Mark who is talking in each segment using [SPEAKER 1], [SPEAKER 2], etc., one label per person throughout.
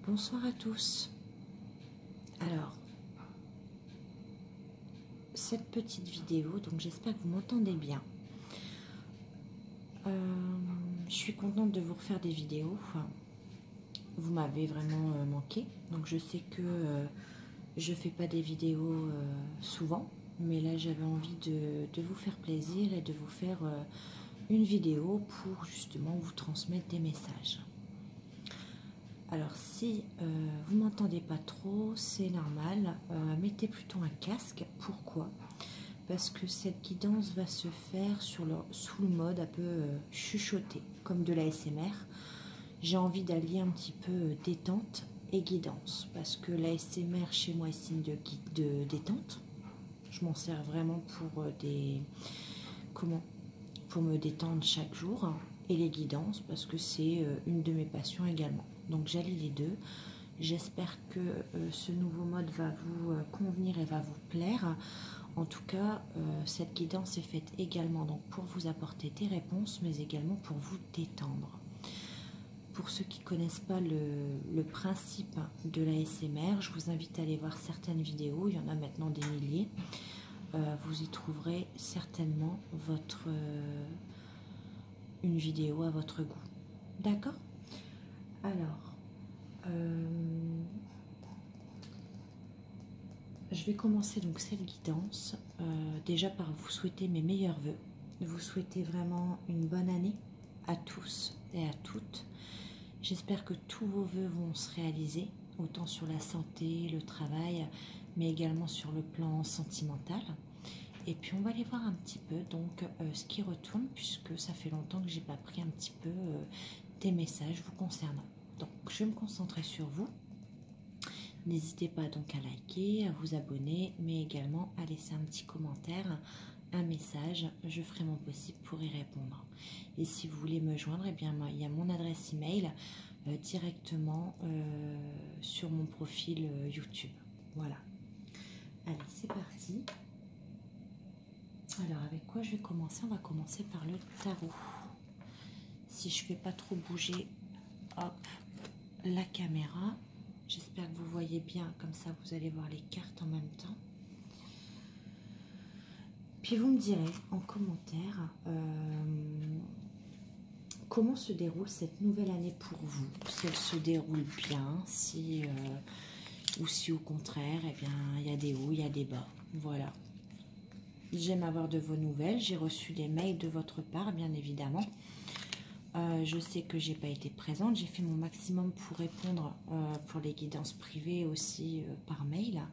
[SPEAKER 1] Bonsoir à tous. Alors, cette petite vidéo, donc j'espère que vous m'entendez bien. Je suis contente de vous refaire des vidéos. Enfin, vous m'avez vraiment manqué. Donc je sais que je fais pas des vidéos souvent, mais là j'avais envie de vous faire plaisir et de vous faire une vidéo pour justement vous transmettre des messages. Alors si vous m'entendez pas trop, c'est normal, mettez plutôt un casque. Pourquoi? Parce que cette guidance va se faire sous le mode un peu chuchoté, comme de la l'ASMR. J'ai envie d'allier un petit peu détente et guidance, parce que la l'ASMR chez moi est signe de détente. Je m'en sers vraiment pour pour me détendre chaque jour, et les guidances parce que c'est une de mes passions également. Donc j'allie les deux. J'espère que ce nouveau mode va vous convenir et va vous plaire. En tout cas, cette guidance est faite également donc pour vous apporter des réponses, mais également pour vous détendre. Pour ceux qui ne connaissent pas le principe de la l'ASMR, je vous invite à aller voir certaines vidéos. Il y en a maintenant des milliers. Vous y trouverez certainement une vidéo à votre goût. D'accord? Alors, je vais commencer donc cette guidance déjà par vous souhaiter mes meilleurs vœux. Vous souhaiter vraiment une bonne année à tous et à toutes. J'espère que tous vos vœux vont se réaliser, autant sur la santé, le travail, mais également sur le plan sentimental. Et puis on va aller voir un petit peu donc ce qui retourne, puisque ça fait longtemps que j'ai pas pris un petit peu des messages vous concernant. Donc je vais me concentrer sur vous. N'hésitez pas donc à liker, à vous abonner, mais également à laisser un petit commentaire, un message. Je ferai mon possible pour y répondre. Et si vous voulez me joindre, eh bien il y a mon adresse email directement sur mon profil YouTube. Voilà. Allez, c'est parti. Alors, avec quoi je vais commencer? On va commencer par le tarot. Si je ne fais pas trop bouger, hop, la caméra. J'espère que vous voyez bien, comme ça vous allez voir les cartes en même temps. Puis vous me direz en commentaire comment se déroule cette nouvelle année pour vous. Si elle se déroule bien, ou si au contraire, eh bien, il y a des hauts, il y a des bas. Voilà. J'aime avoir de vos nouvelles. J'ai reçu des mails de votre part, bien évidemment. Je sais que j'ai pas été présente. J'ai fait mon maximum pour répondre pour les guidances privées aussi par mail.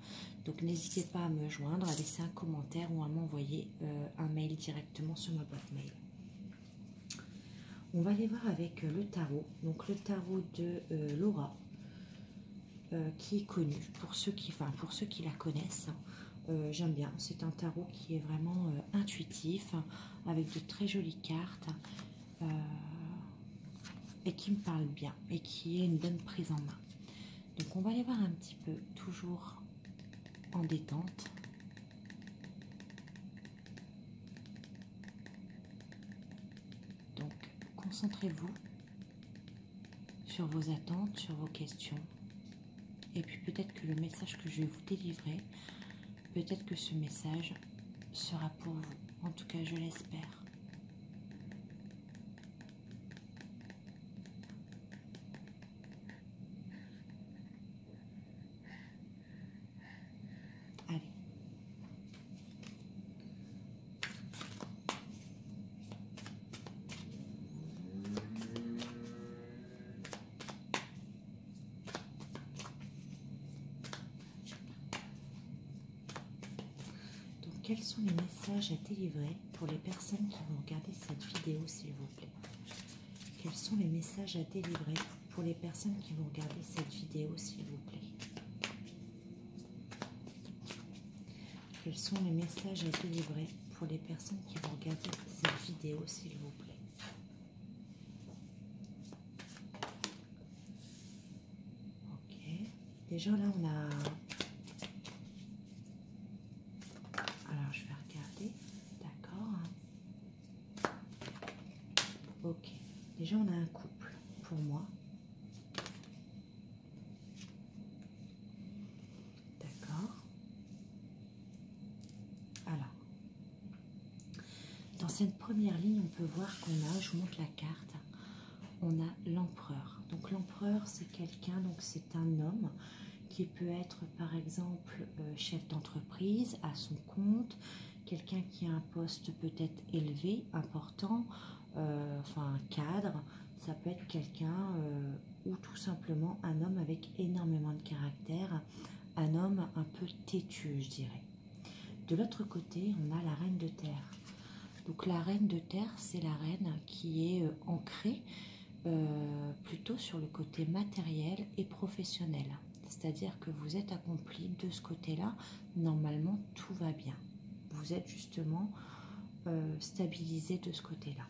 [SPEAKER 1] Donc n'hésitez pas à me joindre, à laisser un commentaire ou à m'envoyer un mail directement sur ma boîte mail. On va aller voir avec le tarot. Donc le tarot de Laura, qui est connu pour ceux qui la connaissent. J'aime bien, c'est un tarot qui est vraiment intuitif, avec de très jolies cartes, et qui me parle bien, et qui est une bonne prise en main. Donc on va aller voir un petit peu, toujours en détente. Donc concentrez-vous sur vos attentes, sur vos questions, et puis peut-être que le message que je vais vous délivrer, peut-être que ce message sera pour vous. En tout cas, je l'espère. Allez. Donc, quels sont les messages à délivrer pour les personnes qui vont regarder cette vidéo, s'il vous plaît? Quels sont les messages à délivrer pour les personnes qui vont regarder cette vidéo, s'il vous plaît? Quels sont les messages à délivrer pour les personnes qui vont regarder cette vidéo, s'il vous plaît? Ok. Déjà là, on a... Alors, je vais regarder. D'accord. Ok. Déjà, on a un couple pour moi. cette première ligne, on peut voir qu'on a, je vous montre la carte, on a l'empereur. Donc l'empereur, c'est quelqu'un, donc c'est un homme qui peut être par exemple chef d'entreprise à son compte, quelqu'un qui a un poste peut-être élevé, important, enfin un cadre, ça peut être quelqu'un ou tout simplement un homme avec énormément de caractère, un homme un peu têtu, je dirais. De l'autre côté, on a la reine de terre. Donc la reine de terre, c'est la reine qui est ancrée plutôt sur le côté matériel et professionnel. C'est-à-dire que vous êtes accompli de ce côté-là, normalement tout va bien. Vous êtes justement stabilisé de ce côté-là.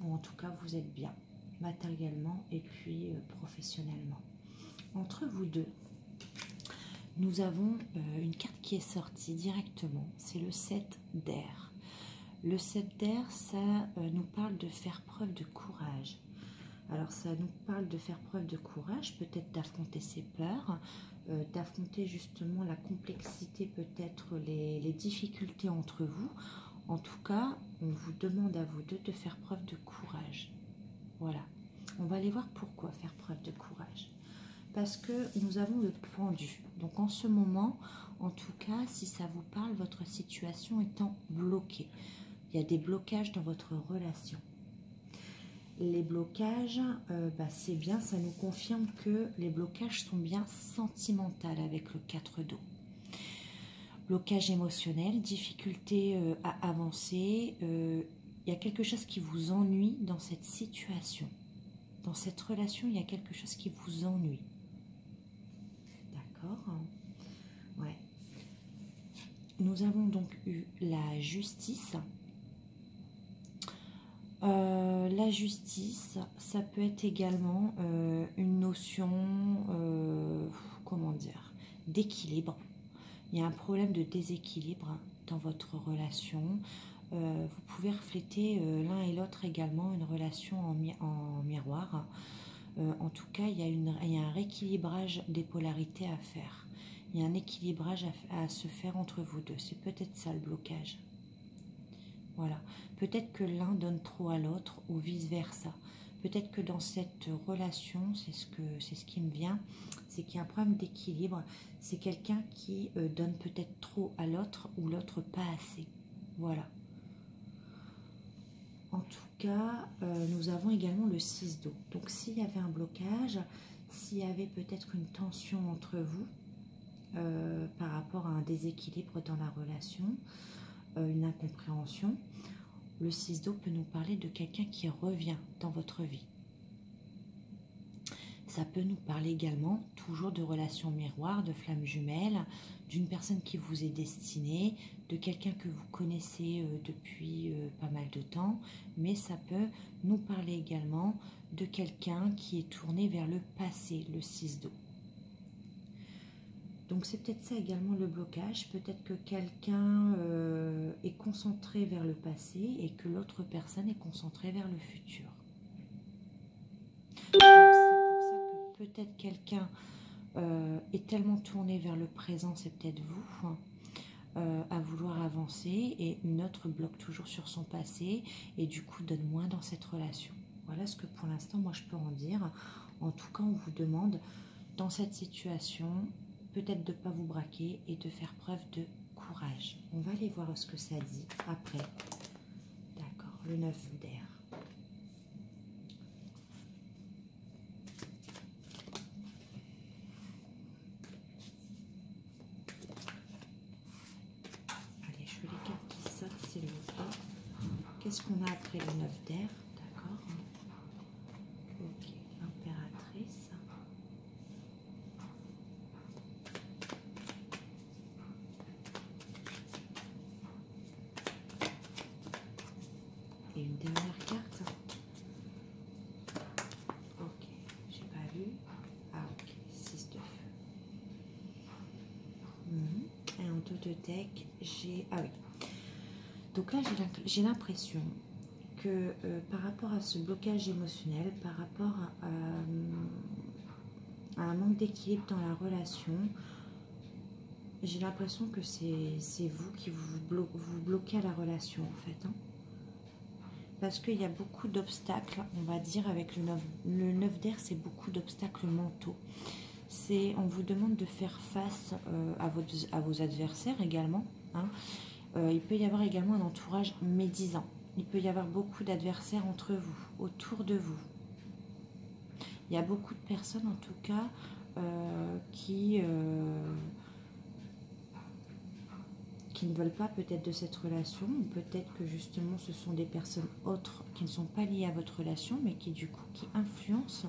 [SPEAKER 1] Ou en tout cas, vous êtes bien, matériellement et puis professionnellement. Entre vous deux, nous avons une carte qui est sortie directement, c'est le 7 d'air. Le 7 d'air, ça nous parle de faire preuve de courage. Alors ça nous parle de faire preuve de courage, peut-être d'affronter ses peurs, d'affronter justement la complexité, peut-être les difficultés entre vous. En tout cas, on vous demande à vous deux de faire preuve de courage. Voilà. On va aller voir pourquoi faire preuve de courage. Parce que nous avons le pendu. Donc en ce moment, en tout cas, si ça vous parle, votre situation étant bloquée. Il y a des blocages dans votre relation. Les blocages, c'est bien, ça nous confirme que les blocages sont bien sentimentaux avec le 4 d'eau. Blocage émotionnel, difficulté à avancer, il y a quelque chose qui vous ennuie dans cette situation. Dans cette relation, il y a quelque chose qui vous ennuie. D'accord? Ouais. Nous avons donc eu la justice. La justice, ça peut être également une notion, comment dire, d'équilibre. Il y a un problème de déséquilibre dans votre relation. Vous pouvez refléter l'un et l'autre également une relation en miroir. En tout cas, il y a un rééquilibrage des polarités à faire. Il y a un équilibrage à se faire entre vous deux. C'est peut-être ça le blocage. Voilà. Peut-être que l'un donne trop à l'autre ou vice-versa. Peut-être que dans cette relation, c'est ce qui me vient, c'est qu'il y a un problème d'équilibre. C'est quelqu'un qui donne peut-être trop à l'autre ou l'autre pas assez. Voilà. En tout cas, nous avons également le 6 d'eau. Donc s'il y avait un blocage, s'il y avait peut-être une tension entre vous par rapport à un déséquilibre dans la relation, une incompréhension, le 6 d'eau peut nous parler de quelqu'un qui revient dans votre vie. Ça peut nous parler également toujours de relations miroirs, de flammes jumelles, d'une personne qui vous est destinée, de quelqu'un que vous connaissez depuis pas mal de temps, mais ça peut nous parler également de quelqu'un qui est tourné vers le passé, le 6 d'eau. Donc c'est peut-être ça également le blocage, peut-être que quelqu'un est concentré vers le passé et que l'autre personne est concentrée vers le futur. Donc c'est pour ça que peut-être quelqu'un est tellement tourné vers le présent, c'est peut-être vous, à vouloir avancer, et une autre bloque toujours sur son passé et du coup donne moins dans cette relation. Voilà ce que pour l'instant moi je peux en dire. En tout cas, on vous demande dans cette situation peut-être de ne pas vous braquer et de faire preuve de courage. On va aller voir ce que ça dit après. D'accord, le 9 d'air. Allez, je fais les cartes qui sortent, s'il vous plaît. Qu'est-ce qu'on a après le 9 d'air? D'accord. Ok, l'impératrice. Et une dernière carte. Ok, j'ai pas lu. Ah ok, 6 de feu. Et en dos de deck, j'ai... Ah oui. Donc là, j'ai l'impression que par rapport à ce blocage émotionnel, par rapport à un manque d'équilibre dans la relation, j'ai l'impression que c'est vous qui vous bloquez à la relation en fait. Hein. parce qu'il y a beaucoup d'obstacles, on va dire, avec le 9 d'air, c'est beaucoup d'obstacles mentaux. On vous demande de faire face à vos adversaires également. Hein. Il peut y avoir également un entourage médisant. Il peut y avoir beaucoup d'adversaires entre vous, autour de vous. Il y a beaucoup de personnes, en tout cas, qui ne veulent pas peut-être de cette relation, ou peut-être que justement ce sont des personnes autres qui ne sont pas liées à votre relation, mais qui du coup qui influencent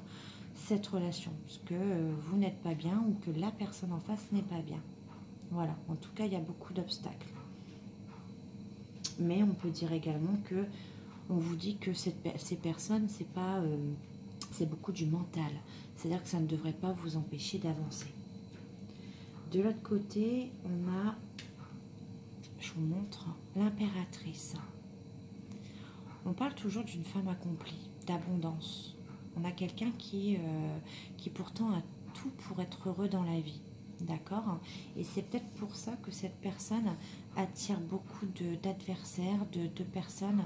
[SPEAKER 1] cette relation, parce que vous n'êtes pas bien ou que la personne en face n'est pas bien. Voilà, en tout cas il y a beaucoup d'obstacles. Mais on peut dire également que on vous dit que ces personnes, c'est beaucoup du mental, c'est-à-dire que ça ne devrait pas vous empêcher d'avancer. De l'autre côté, on a, je vous montre, l'impératrice. On parle toujours d'une femme accomplie, d'abondance. On a quelqu'un qui pourtant a tout pour être heureux dans la vie. D'accord? Et c'est peut-être pour ça que cette personne attire beaucoup d'adversaires, de personnes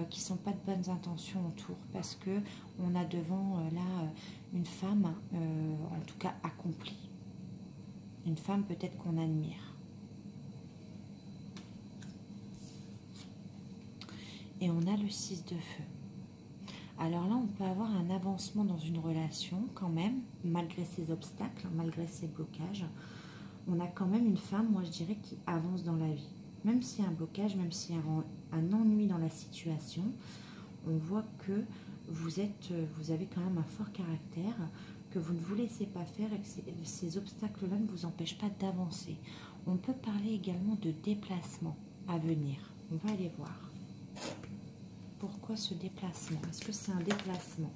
[SPEAKER 1] qui ne sont pas de bonnes intentions autour. Parce que on a devant là une femme, en tout cas accomplie. Une femme peut-être qu'on admire. Et on a le 6 de feu. Alors là, on peut avoir un avancement dans une relation quand même, malgré ces obstacles, malgré ces blocages. On a quand même une femme, moi je dirais, qui avance dans la vie. Même s'il y a un blocage, même s'il y a un ennui dans la situation, on voit que vous avez quand même un fort caractère, que vous ne vous laissez pas faire et que ces obstacles-là ne vous empêchent pas d'avancer. On peut parler également de déplacement à venir. On va aller voir. Pourquoi ce déplacement? Est-ce que c'est un déplacement?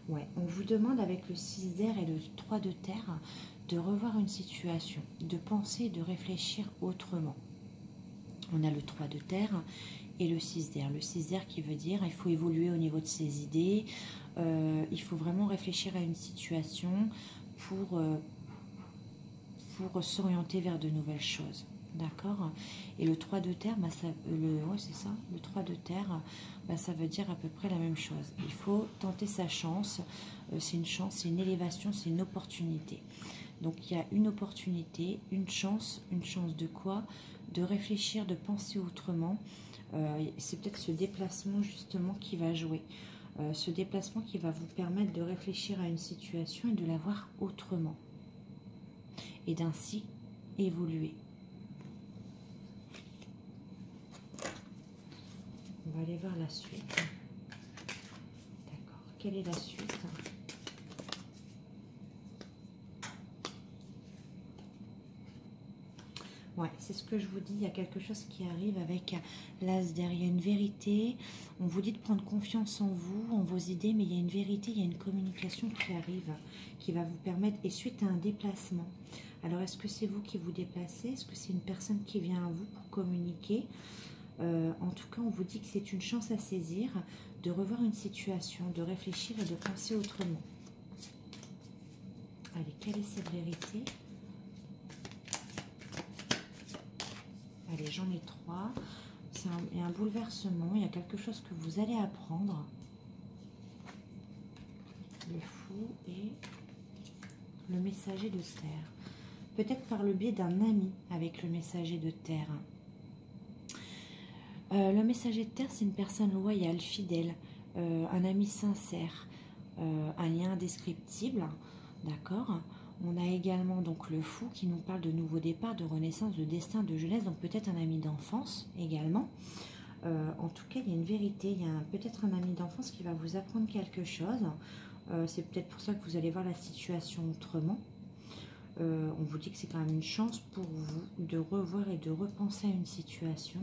[SPEAKER 1] Ouais, on vous demande avec le 6 d'air et le 3 de terre de revoir une situation, de penser et de réfléchir autrement. On a le 3 de terre et le 6 d'air. Le 6 d'air qui veut dire il faut évoluer au niveau de ses idées, il faut vraiment réfléchir à une situation pour s'orienter vers de nouvelles choses. D'accord? Et le 3 de terre, bah, ouais, c'est ça, le 3 de terre, bah, ça veut dire à peu près la même chose. Il faut tenter sa chance, c'est une chance, c'est une élévation, c'est une opportunité. Donc il y a une opportunité, une chance de quoi? De réfléchir, de penser autrement. C'est peut-être ce déplacement justement qui va jouer. Ce déplacement qui va vous permettre de réfléchir à une situation et de la voir autrement. Et d'ainsi évoluer. On va aller voir la suite. D'accord. Quelle est la suite? Ouais, c'est ce que je vous dis. Il y a quelque chose qui arrive avec l'as derrière. Il y a une vérité. On vous dit de prendre confiance en vous, en vos idées, mais il y a une vérité, il y a une communication qui arrive, qui va vous permettre, et suite à un déplacement. Alors, est-ce que c'est vous qui vous déplacez? Est-ce que c'est une personne qui vient à vous pour communiquer? En tout cas, on vous dit que c'est une chance à saisir, de revoir une situation, de réfléchir et de penser autrement. Allez, quelle est cette vérité? Allez, j'en ai 3. Il y a un bouleversement, il y a quelque chose que vous allez apprendre. Le fou et le messager de terre. Peut-être par le biais d'un ami avec le messager de terre. Le messager de terre, c'est une personne loyale, fidèle, un ami sincère, un lien indescriptible, d'accord? On a également donc le fou qui nous parle de nouveau départ, de renaissance, de destin, de jeunesse, donc peut-être un ami d'enfance également. En tout cas, il y a une vérité, il y a peut-être un ami d'enfance qui va vous apprendre quelque chose. C'est peut-être pour ça que vous allez voir la situation autrement. On vous dit que c'est quand même une chance pour vous de revoir et de repenser à une situation.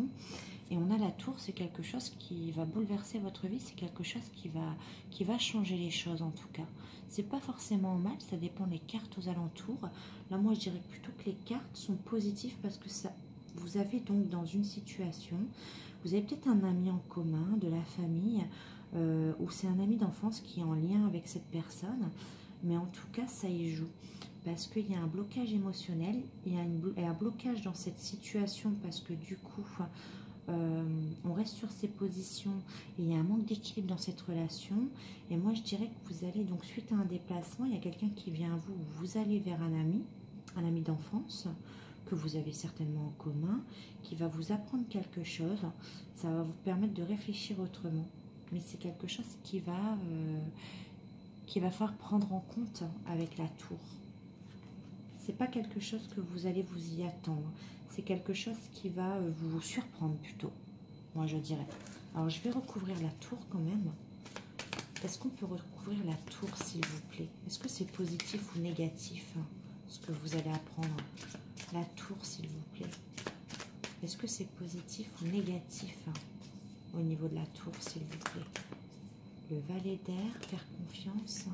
[SPEAKER 1] Et on a la tour, c'est quelque chose qui va bouleverser votre vie, c'est quelque chose qui va changer les choses en tout cas. C'est pas forcément mal, ça dépend des cartes aux alentours. Là, moi, je dirais plutôt que les cartes sont positives parce que ça, vous avez donc dans une situation, vous avez peut-être un ami en commun, de la famille, ou c'est un ami d'enfance qui est en lien avec cette personne. Mais en tout cas, ça y joue. parce qu'il y a un blocage émotionnel, il y a un blocage dans cette situation parce que du coup, on reste sur ses positions et il y a un manque d'équilibre dans cette relation. Et moi, je dirais que vous allez, donc suite à un déplacement, il y a quelqu'un qui vient à vous, vous allez vers un ami d'enfance, que vous avez certainement en commun, qui va vous apprendre quelque chose. Ça va vous permettre de réfléchir autrement. Mais c'est quelque chose qui va falloir prendre en compte avec la tour. C'est pas quelque chose que vous allez vous y attendre. C'est quelque chose qui va vous surprendre plutôt. Moi, je dirais. Alors, je vais recouvrir la tour quand même. Est-ce qu'on peut recouvrir la tour, s'il vous plaît? Est-ce que c'est positif ou négatif, ce que vous allez apprendre? La tour, s'il vous plaît. Est-ce que c'est positif ou négatif au niveau de la tour, s'il vous plaît? Le valet d'air, faire confiance.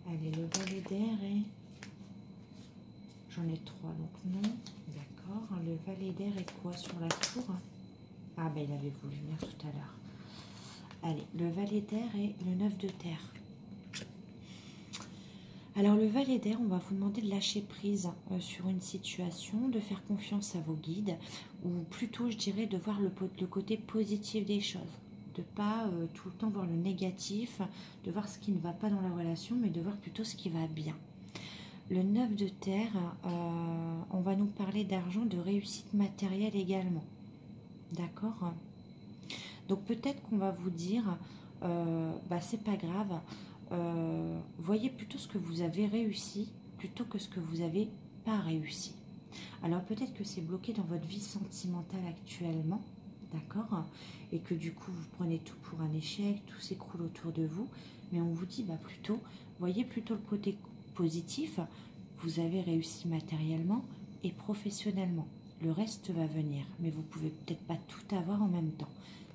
[SPEAKER 1] Allez, le valet d'air et... J'en ai 3, donc non. D'accord. Le valet d'air est quoi sur la tour? Ah, ben il avait voulu venir tout à l'heure. Allez, le valet d'air et le 9 de terre. Alors, le valet d'air, on va vous demander de lâcher prise sur une situation, de faire confiance à vos guides, ou plutôt, je dirais, de voir le côté positif des choses. De ne pas tout le temps voir le négatif, de voir ce qui ne va pas dans la relation, mais de voir plutôt ce qui va bien. Le 9 de terre, on va nous parler d'argent, de réussite matérielle également. D'accord? Donc peut-être qu'on va vous dire, c'est pas grave, voyez plutôt ce que vous avez réussi plutôt que ce que vous n'avez pas réussi. Alors peut-être que c'est bloqué dans votre vie sentimentale actuellement, d'accord? Et que du coup vous prenez tout pour un échec, tout s'écroule autour de vous, mais on vous dit plutôt, voyez plutôt le côté positif, vous avez réussi matériellement et professionnellement. Le reste va venir, mais vous pouvez peut-être pas tout avoir en même temps.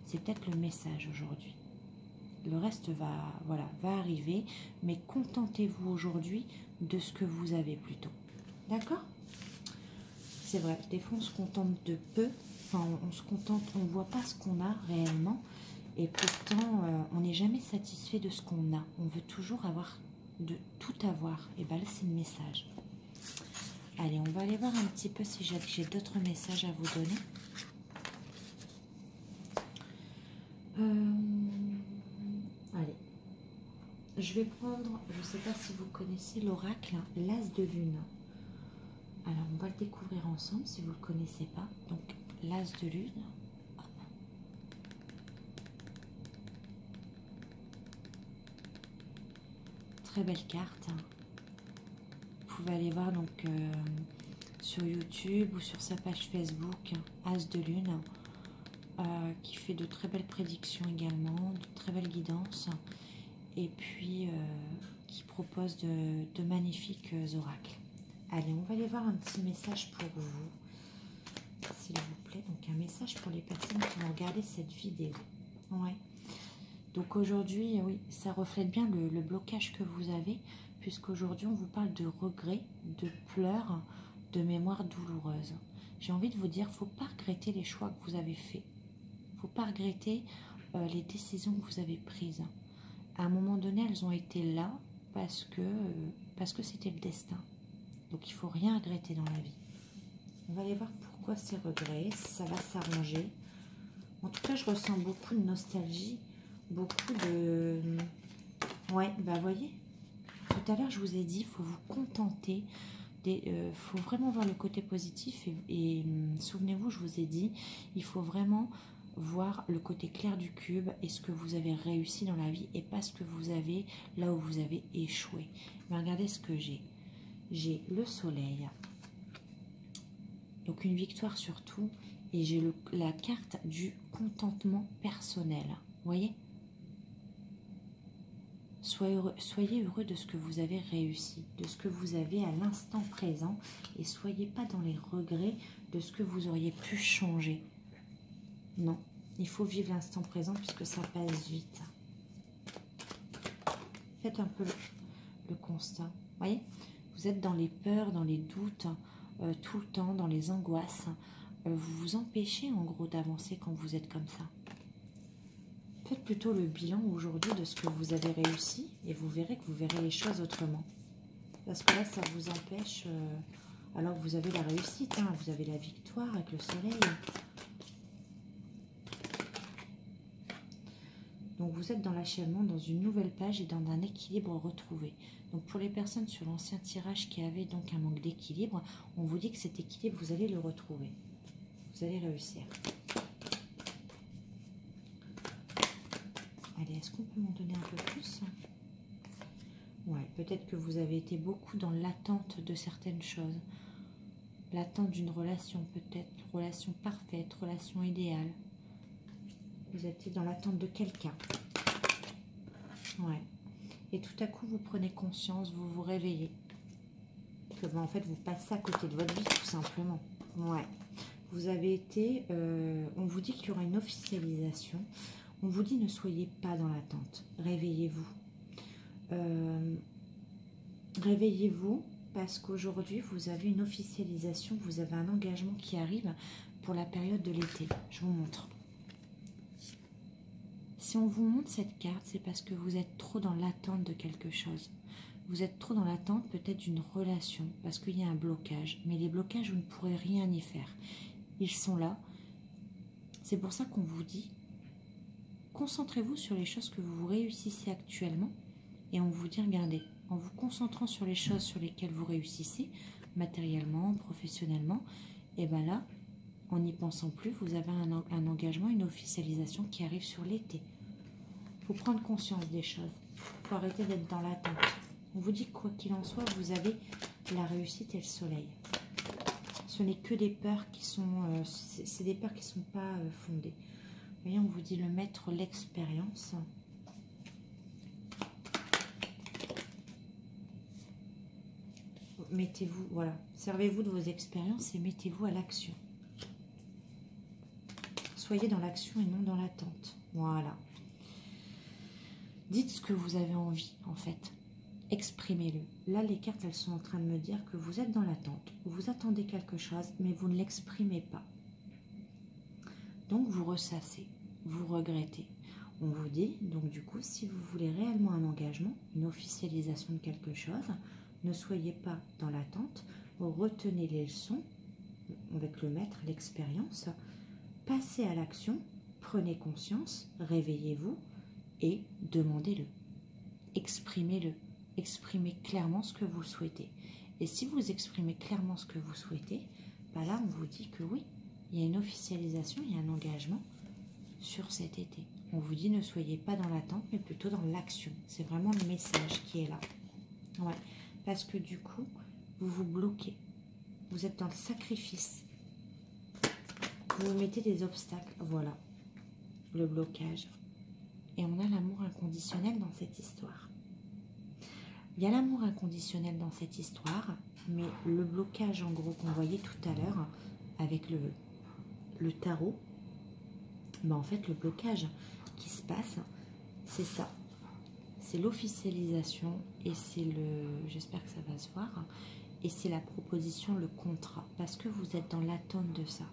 [SPEAKER 1] C'est peut-être le message aujourd'hui. Le reste va arriver, mais contentez-vous aujourd'hui de ce que vous avez plutôt. D'accord? C'est vrai, des fois on se contente de peu, enfin on se contente, on ne voit pas ce qu'on a réellement, et pourtant on n'est jamais satisfait de ce qu'on a. On veut toujours tout avoir. Et bien là c'est le message. Allez, on va aller voir un petit peu si j'ai d'autres messages à vous donner. Allez, je vais prendre, je ne sais pas si vous connaissez l'oracle, l'as de lune. Alors, on va le découvrir ensemble si vous ne le connaissez pas. Donc, l'as de lune. Hop. Très belle carte. Vous pouvez aller voir donc sur YouTube ou sur sa page Facebook, As de lune, qui fait de très belles prédictions également, de très belles guidances, et puis qui propose de magnifiques oracles. Allez, on va aller voir un petit message pour vous, s'il vous plaît. Donc, un message pour les personnes qui vont regarder cette vidéo. Ouais. Donc, aujourd'hui, oui, ça reflète bien le blocage que vous avez, puisqu'aujourd'hui, on vous parle de regrets, de pleurs, de mémoires douloureuses. J'ai envie de vous dire, il ne faut pas regretter les choix que vous avez faits. Il ne faut pas regretter les décisions que vous avez prises. À un moment donné, elles ont été là parce que c'était le destin. Donc, il ne faut rien regretter dans la vie. On va aller voir pourquoi ces regrets, ça va s'arranger. En tout cas, je ressens beaucoup de nostalgie, beaucoup de... Ouais, voyez, tout à l'heure, je vous ai dit, il faut vous contenter, faut vraiment voir le côté positif. Et souvenez-vous, je vous ai dit, il faut vraiment voir le côté clair du cube et ce que vous avez réussi dans la vie et pas ce que vous avez là où vous avez échoué. Mais regardez ce que j'ai. J'ai le soleil, donc une victoire surtout, et j'ai la carte du contentement personnel. Vous voyez? Soyez heureux de ce que vous avez réussi, de ce que vous avez à l'instant présent, et soyez pas dans les regrets de ce que vous auriez pu changer. Non, il faut vivre l'instant présent puisque ça passe vite. Faites un peu le constat. Vous voyez? Vous êtes dans les peurs, dans les doutes, tout le temps, dans les angoisses. Vous vous empêchez en gros d'avancer quand vous êtes comme ça. Faites plutôt le bilan aujourd'hui de ce que vous avez réussi et vous verrez que vous verrez les choses autrement. Parce que là, ça vous empêche, alors que vous avez la réussite, hein, vous avez la victoire avec le soleil. Donc vous êtes dans l'achèvement, dans une nouvelle page et dans un équilibre retrouvé. Donc pour les personnes sur l'ancien tirage qui avaient donc un manque d'équilibre, on vous dit que cet équilibre, vous allez le retrouver. Vous allez réussir. Allez, est-ce qu'on peut m'en donner un peu plus? Ouais, peut-être que vous avez été beaucoup dans l'attente de certaines choses. L'attente d'une relation peut-être, relation parfaite, relation idéale. Vous étiez dans l'attente de quelqu'un. Ouais. Et tout à coup, vous prenez conscience, vous vous réveillez. Que ben, en fait, vous passez à côté de votre vie, tout simplement. Ouais. Vous avez été... on vous dit qu'il y aura une officialisation. On vous dit ne soyez pas dans l'attente. Réveillez-vous. Réveillez-vous parce qu'aujourd'hui, vous avez une officialisation. Vous avez un engagement qui arrive pour la période de l'été. Je vous montre. Si on vous montre cette carte, c'est parce que vous êtes trop dans l'attente de quelque chose. Vous êtes trop dans l'attente peut-être d'une relation, parce qu'il y a un blocage. Mais les blocages, vous ne pourrez rien y faire. Ils sont là. C'est pour ça qu'on vous dit, concentrez-vous sur les choses que vous réussissez actuellement. Et on vous dit, regardez, en vous concentrant sur les choses sur lesquelles vous réussissez, matériellement, professionnellement, et bien là, en n'y pensant plus, vous avez un engagement, une officialisation qui arrive sur l'été. Il faut prendre conscience des choses. Il faut arrêter d'être dans l'attente. On vous dit que quoi qu'il en soit, vous avez la réussite et le soleil. Ce n'est que des peurs qui sont... c'est des peurs qui ne sont pas fondées. Vous voyez, on vous dit le maître, l'expérience. Mettez-vous, voilà. Servez-vous de vos expériences et mettez-vous à l'action. Soyez dans l'action et non dans l'attente. Voilà. Dites ce que vous avez envie, en fait. Exprimez-le. Là, les cartes, elles sont en train de me dire que vous êtes dans l'attente. Vous attendez quelque chose, mais vous ne l'exprimez pas. Donc, vous ressassez. Vous regrettez. On vous dit, donc du coup, si vous voulez réellement un engagement, une officialisation de quelque chose, ne soyez pas dans l'attente. Retenez les leçons avec le maître, l'expérience. Passez à l'action, prenez conscience, réveillez-vous et demandez-le. Exprimez-le. Exprimez clairement ce que vous souhaitez. Et si vous exprimez clairement ce que vous souhaitez, bah là, on vous dit que oui, il y a une officialisation, il y a un engagement sur cet été. On vous dit ne soyez pas dans l'attente, mais plutôt dans l'action. C'est vraiment le message qui est là. Ouais, parce que du coup, vous vous bloquez. Vous êtes dans le sacrifice. Vous mettez des obstacles, voilà, le blocage. Et on a l'amour inconditionnel dans cette histoire. Il y a l'amour inconditionnel dans cette histoire, mais le blocage, en gros, qu'on voyait tout à l'heure, avec le tarot, ben en fait, le blocage qui se passe, c'est ça. C'est l'officialisation et c'est le... J'espère que ça va se voir. Et c'est la proposition, le contrat, parce que vous êtes dans l'attente de ça.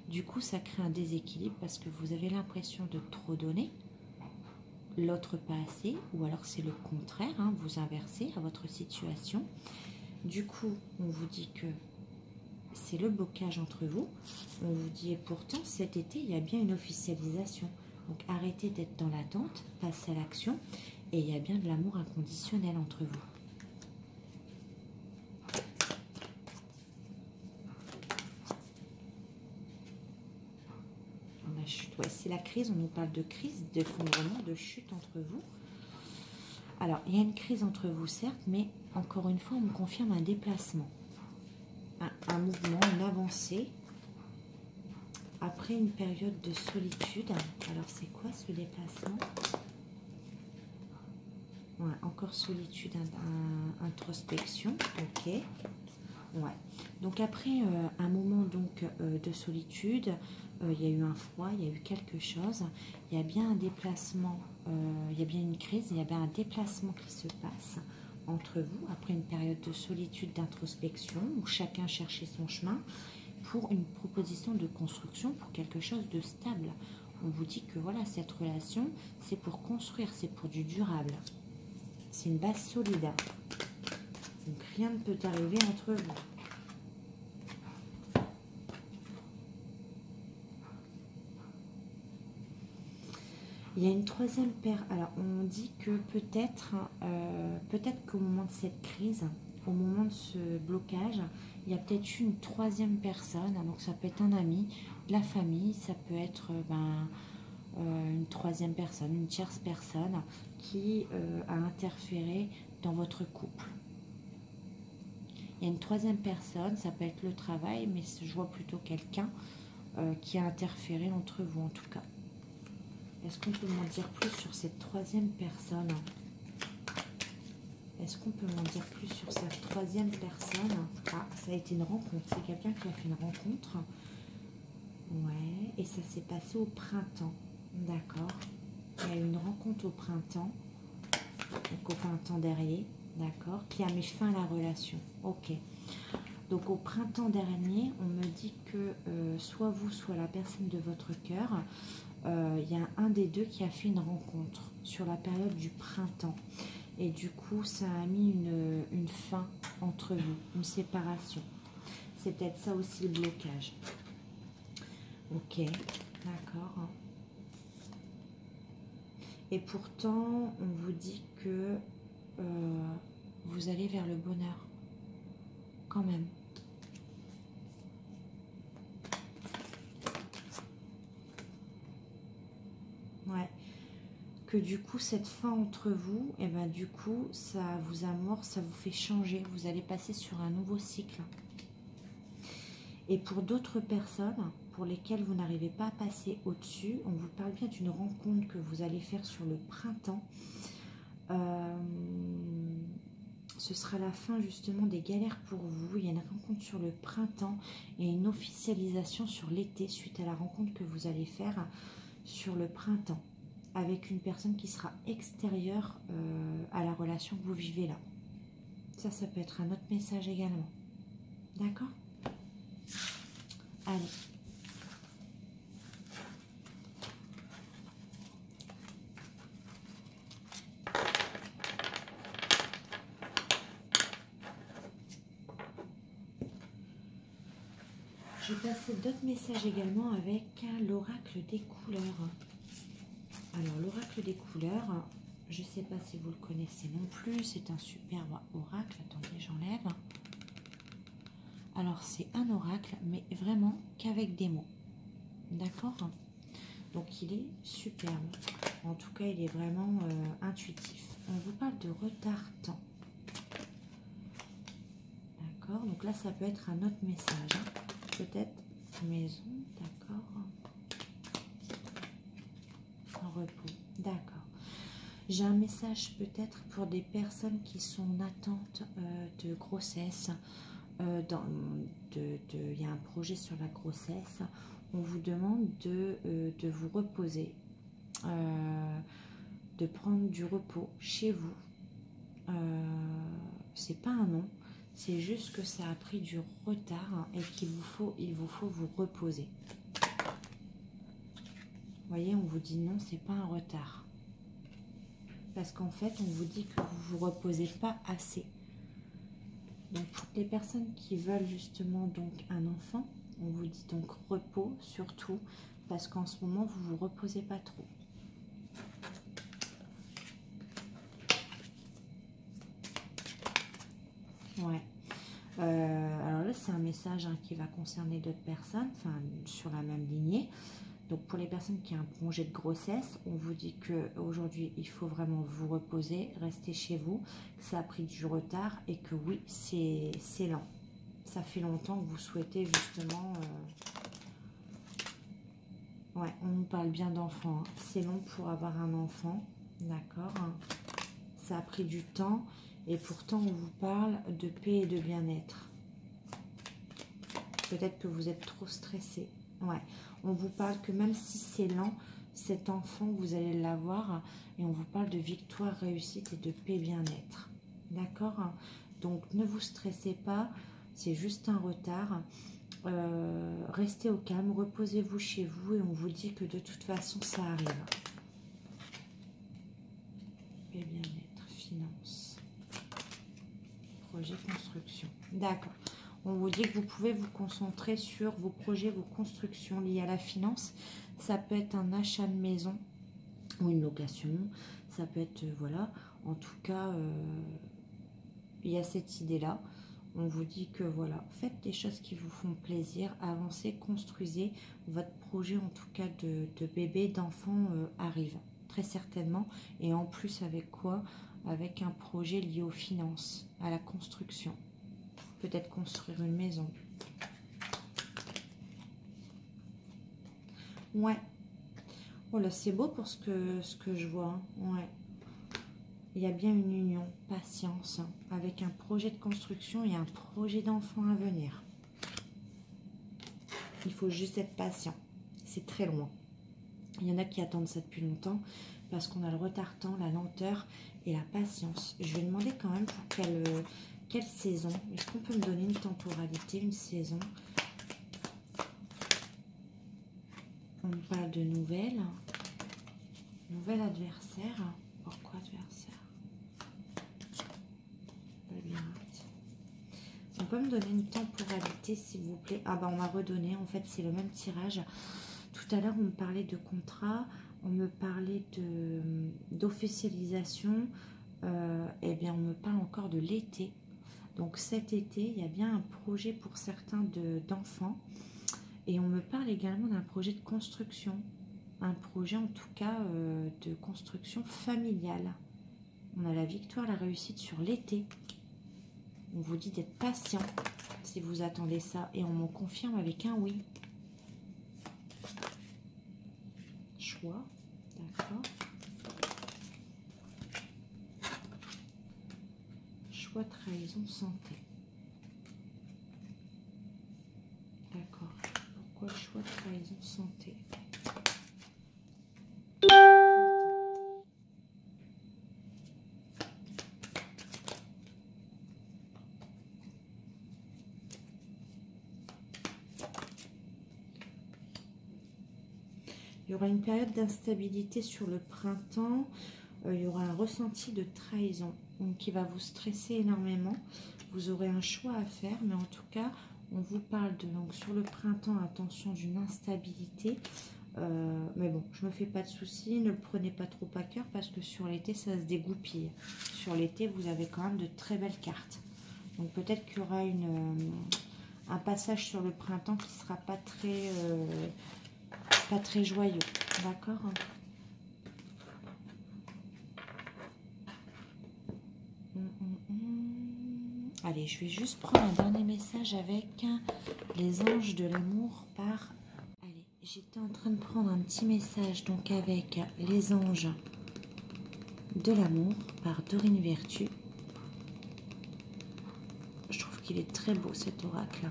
[SPEAKER 1] Du coup, ça crée un déséquilibre parce que vous avez l'impression de trop donner, l'autre pas assez, ou alors c'est le contraire, hein, vous inversez à votre situation. Du coup, on vous dit que c'est le blocage entre vous. On vous dit, et pourtant, cet été, il y a bien une officialisation. Donc, arrêtez d'être dans l'attente, passez à l'action, et il y a bien de l'amour inconditionnel entre vous. Ouais, c'est la crise, on nous parle de crise, d'effondrement, de chute entre vous. Alors, il y a une crise entre vous, certes, mais encore une fois, on me confirme un déplacement, un mouvement, une avancée, après une période de solitude. Alors, c'est quoi ce déplacement? Ouais, encore solitude, introspection, ok. Ouais. Donc, après un moment donc, de solitude, il y a eu un froid, il y a eu quelque chose, il y a bien un déplacement, il y a bien une crise, il y a bien un déplacement qui se passe entre vous, après une période de solitude, d'introspection, où chacun cherchait son chemin, pour une proposition de construction, pour quelque chose de stable. On vous dit que voilà, cette relation, c'est pour construire, c'est pour du durable. C'est une base solide. Donc rien ne peut arriver entre vous. Il y a une troisième paire. Alors, on dit que peut-être qu'au moment de cette crise, au moment de ce blocage, il y a peut-être une troisième personne. Donc, ça peut être un ami, de la famille, ça peut être une troisième personne, une tierce personne qui a interféré dans votre couple. Il y a une troisième personne, ça peut être le travail, mais je vois plutôt quelqu'un qui a interféré entre vous en tout cas. Est-ce qu'on peut m'en dire plus sur cette troisième personne? Est-ce qu'on peut m'en dire plus sur cette troisième personne? Ah, ça a été une rencontre. C'est quelqu'un qui a fait une rencontre. Ouais, et ça s'est passé au printemps. D'accord. Il y a eu une rencontre au printemps. Donc au printemps dernier. D'accord. Qui a mis fin à la relation. Ok. Donc au printemps dernier, on me dit que soit vous, soit la personne de votre cœur, il y a un des deux qui a fait une rencontre sur la période du printemps. Et du coup, ça a mis une fin entre vous, une séparation. C'est peut-être ça aussi le blocage. Ok, d'accord. Et pourtant, on vous dit que vous allez vers le bonheur. Quand même. Ouais. Que du coup, cette fin entre vous, et ben du coup, ça vous amorce, ça vous fait changer. Vous allez passer sur un nouveau cycle. Et pour d'autres personnes, pour lesquelles vous n'arrivez pas à passer au-dessus, on vous parle bien d'une rencontre que vous allez faire sur le printemps. Ce sera la fin justement des galères pour vous. Il y a une rencontre sur le printemps et une officialisation sur l'été suite à la rencontre que vous allez faire sur le printemps avec une personne qui sera extérieure à la relation que vous vivez là. Ça peut être un autre message également. D'accord? Allez. Je vais passer d'autres messages également avec l'oracle des couleurs. Alors, l'oracle des couleurs, je ne sais pas si vous le connaissez non plus, c'est un superbe oracle. Attendez, j'enlève. Alors, c'est un oracle, mais vraiment qu'avec des mots. D'accord? Donc, il est superbe. En tout cas, il est vraiment intuitif. On vous parle de retard-temps. D'accord? Donc là, ça peut être un autre message. Hein. Peut-être maison, d'accord. En repos, d'accord. J'ai un message peut-être pour des personnes qui sont en attente de grossesse. Il y a un projet sur la grossesse. On vous demande de vous reposer, de prendre du repos chez vous. C'est pas un nom. C'est juste que ça a pris du retard et qu'il vous faut vous reposer. Vous voyez, on vous dit non, c'est pas un retard. Parce qu'en fait, on vous dit que vous ne vous reposez pas assez. Donc, pour les personnes qui veulent justement donc un enfant, on vous dit donc repos surtout, parce qu'en ce moment, vous ne vous reposez pas trop. Ouais. Alors là, c'est un message qui va concerner d'autres personnes, enfin sur la même lignée. Donc pour les personnes qui ont un congé de grossesse, on vous dit qu'aujourd'hui, il faut vraiment vous reposer, rester chez vous, que ça a pris du retard et que oui, c'est lent. Ça fait longtemps que vous souhaitez justement... Ouais, on nous parle bien d'enfants. Hein. C'est long pour avoir un enfant, d'accord. Ça a pris du temps et pourtant on vous parle de paix et de bien-être. Peut-être que vous êtes trop stressé. Ouais, on vous parle que même si c'est lent, cet enfant, vous allez l'avoir. Et on vous parle de victoire, réussite et de paix, bien-être. D'accord? Donc, ne vous stressez pas. C'est juste un retard. Restez au calme. Reposez-vous chez vous. Et on vous dit que de toute façon, ça arrive. Paix, bien-être, finance. Projet projet construction. D'accord. On vous dit que vous pouvez vous concentrer sur vos projets, vos constructions liées à la finance. Ça peut être un achat de maison ou une location. Ça peut être, voilà, en tout cas, il y a cette idée-là. On vous dit que, voilà, faites des choses qui vous font plaisir, avancez, construisez. Votre projet, en tout cas, de bébé, d'enfant arrive, très certainement. Et en plus, avec quoi? Avec un projet lié aux finances, à la construction. Peut-être construire une maison. Ouais. Oh là, c'est beau pour ce que je vois. Hein. Ouais. Il y a bien une union, patience, hein, avec un projet de construction et un projet d'enfant à venir. Il faut juste être patient. C'est très loin. Il y en a qui attendent ça depuis longtemps parce qu'on a le retard-temps, la lenteur et la patience. Je vais demander quand même pour quelle saison. Est-ce qu'on peut me donner une temporalité, une saison? On parle de nouvelles. Nouvel adversaire. Pourquoi adversaire? Labyrinthe. On peut me donner une temporalité, s'il vous plaît? Ah bah on m'a redonné. En fait, c'est le même tirage. Tout à l'heure, on me parlait de contrat. On me parlait d'officialisation. Eh bien, on me parle encore de l'été. Donc cet été, il y a bien un projet pour certains d'enfants. Et on me parle également d'un projet de construction. Un projet en tout cas de construction familiale. On a la victoire, la réussite sur l'été. On vous dit d'être patient si vous attendez ça. Et on m'en confirme avec un oui. Choix, d'accord. Choix, trahison, santé. D'accord. Pourquoi choix, trahison, santé? Il y aura une période d'instabilité sur le printemps. Il y aura un ressenti de trahison donc, qui va vous stresser énormément. Vous aurez un choix à faire, mais en tout cas, on vous parle de, donc sur le printemps, attention, d'une instabilité. Mais bon, je ne me fais pas de soucis, ne le prenez pas trop à cœur parce que sur l'été, ça se dégoupille. Sur l'été, vous avez quand même de très belles cartes. Donc peut-être qu'il y aura un passage sur le printemps qui ne sera pas très joyeux, d'accord? Allez, je vais juste prendre un dernier message avec les anges de l'amour par... Allez, j'étais en train de prendre un petit message donc avec les anges de l'amour par Dorine Vertu. Je trouve qu'il est très beau cet oracle.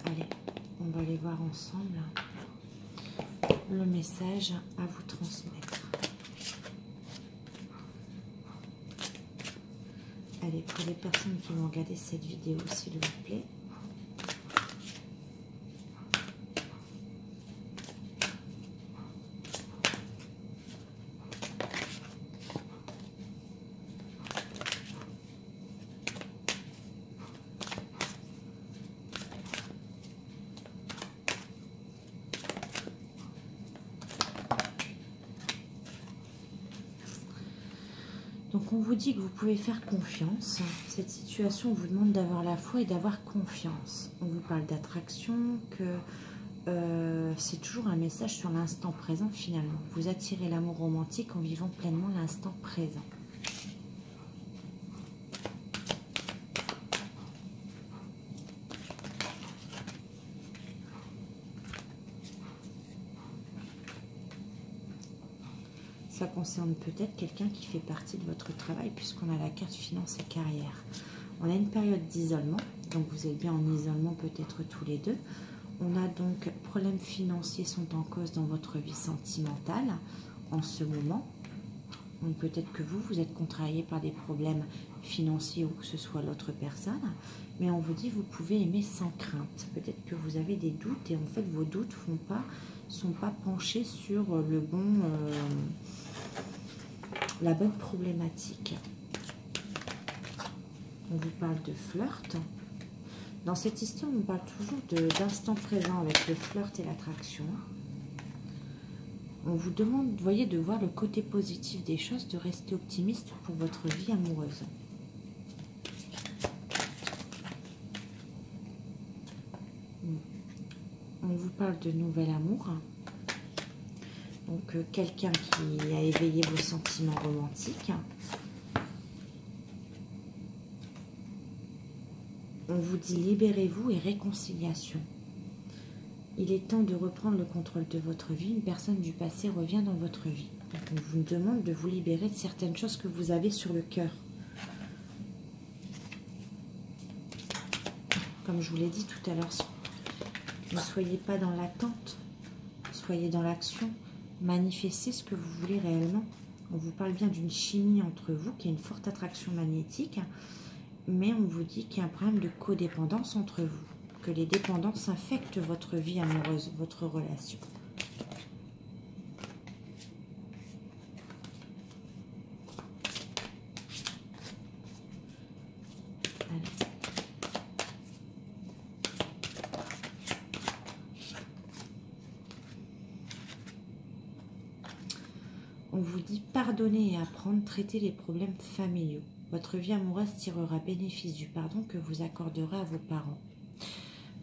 [SPEAKER 1] Allez, on va aller voir ensemble le message à vous transmettre. Allez, pour les personnes qui vont regarder cette vidéo, s'il vous plaît. Donc on vous dit que vous pouvez faire confiance. Cette situation vous demande d'avoir la foi et d'avoir confiance. On vous parle d'attraction, que c'est toujours un message sur l'instant présent finalement. Vous attirez l'amour romantique en vivant pleinement l'instant présent. Ça concerne peut-être quelqu'un qui fait partie de votre travail puisqu'on a la carte finance et carrière. On a une période d'isolement, donc vous êtes bien en isolement peut-être tous les deux. On a donc problèmes financiers sont en cause dans votre vie sentimentale en ce moment. Donc peut-être que vous êtes contrarié par des problèmes financiers ou que ce soit l'autre personne. Mais on vous dit vous pouvez aimer sans crainte. Peut-être que vous avez des doutes et en fait vos doutes sont pas penchés sur le bon, la bonne problématique. On vous parle de flirt. Dans cette histoire, on parle toujours d'instant présent avec le flirt et l'attraction. On vous demande, vous voyez, de voir le côté positif des choses, de rester optimiste pour votre vie amoureuse. On vous parle de nouvel amour. Donc, quelqu'un qui a éveillé vos sentiments romantiques. On vous dit libérez-vous et réconciliation. Il est temps de reprendre le contrôle de votre vie. Une personne du passé revient dans votre vie. Donc on vous demande de vous libérer de certaines choses que vous avez sur le cœur. Comme je vous l'ai dit tout à l'heure, ne soyez pas dans l'attente, soyez dans l'action. Manifestez ce que vous voulez réellement. On vous parle bien d'une chimie entre vous, qui est une forte attraction magnétique, mais on vous dit qu'il y a un problème de codépendance entre vous. Que les dépendances affectent votre vie amoureuse, votre relation. Allez. On vous dit pardonner et apprendre, traiter les problèmes familiaux. Votre vie amoureuse tirera bénéfice du pardon que vous accorderez à vos parents.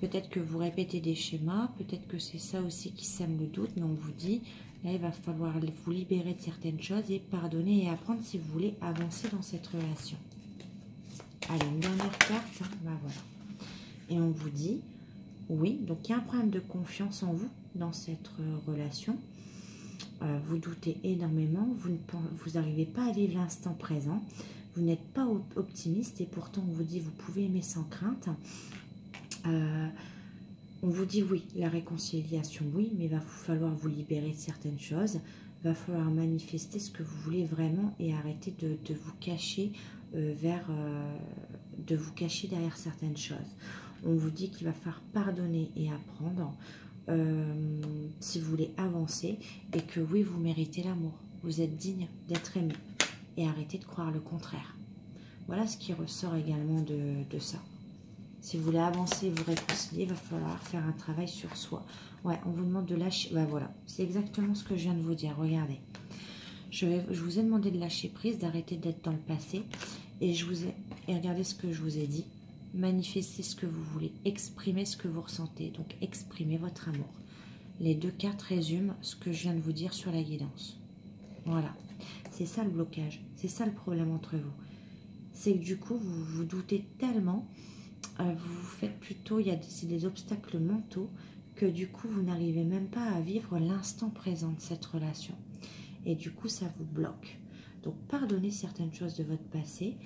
[SPEAKER 1] Peut-être que vous répétez des schémas, peut-être que c'est ça aussi qui sème le doute, mais on vous dit, là, il va falloir vous libérer de certaines choses et pardonner et apprendre si vous voulez avancer dans cette relation. Allez, une dernière carte, hein, ben voilà. Et on vous dit, oui, donc il y a un problème de confiance en vous dans cette relation. Vous doutez énormément, vous n'arrivez pas à vivre l'instant présent, vous n'êtes pas optimiste et pourtant on vous dit, vous pouvez aimer sans crainte. On vous dit oui, la réconciliation, oui, mais il va falloir vous libérer de certaines choses. Il va falloir manifester ce que vous voulez vraiment et arrêter de vous cacher de vous cacher derrière certaines choses. On vous dit qu'il va falloir pardonner et apprendre si vous voulez avancer et que oui, vous méritez l'amour. Vous êtes digne d'être aimé et arrêtez de croire le contraire. Voilà ce qui ressort également de ça. Si vous voulez avancer, vous réconcilier, il va falloir faire un travail sur soi. Ouais, on vous demande de lâcher. Ben voilà, c'est exactement ce que je viens de vous dire. Regardez. Je vous ai demandé de lâcher prise, d'arrêter d'être dans le passé. Et regardez ce que je vous ai dit. Manifestez ce que vous voulez. Exprimez ce que vous ressentez. Donc, exprimez votre amour. Les deux cartes résument ce que je viens de vous dire sur la guidance. Voilà. C'est ça le blocage. C'est ça le problème entre vous. C'est que du coup, vous vous doutez tellement... vous faites plutôt, c'est des obstacles mentaux que du coup vous n'arrivez même pas à vivre l'instant présent de cette relation et du coup ça vous bloque. Donc pardonnez certaines choses de votre passé,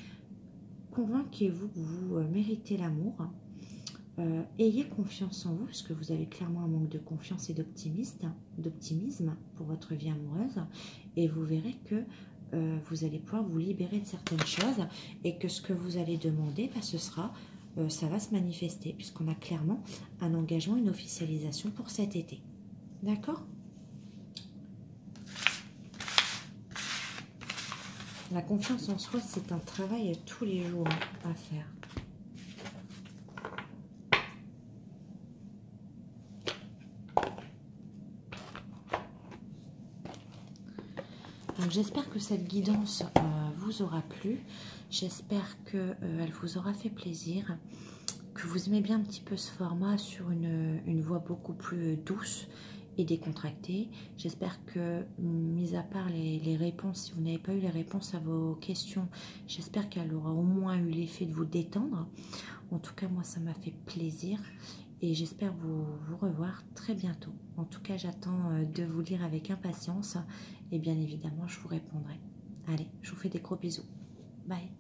[SPEAKER 1] convainquez-vous que vous méritez l'amour, ayez confiance en vous parce que vous avez clairement un manque de confiance et d'optimisme pour votre vie amoureuse et vous verrez que vous allez pouvoir vous libérer de certaines choses et que ce que vous allez demander, ce sera ça va se manifester puisqu'on a clairement un engagement, une officialisation pour cet été. D'accord? La confiance en soi, c'est un travail tous les jours à faire. Donc j'espère que cette guidance vous aura plu. J'espère qu'elle vous aura fait plaisir, que vous aimez bien un petit peu ce format sur une voix beaucoup plus douce et décontractée. J'espère que, mis à part les réponses, si vous n'avez pas eu les réponses à vos questions, j'espère qu'elle aura au moins eu l'effet de vous détendre. En tout cas, moi, ça m'a fait plaisir et j'espère vous revoir très bientôt. En tout cas, j'attends de vous lire avec impatience et bien évidemment, je vous répondrai. Allez, je vous fais des gros bisous. Bye.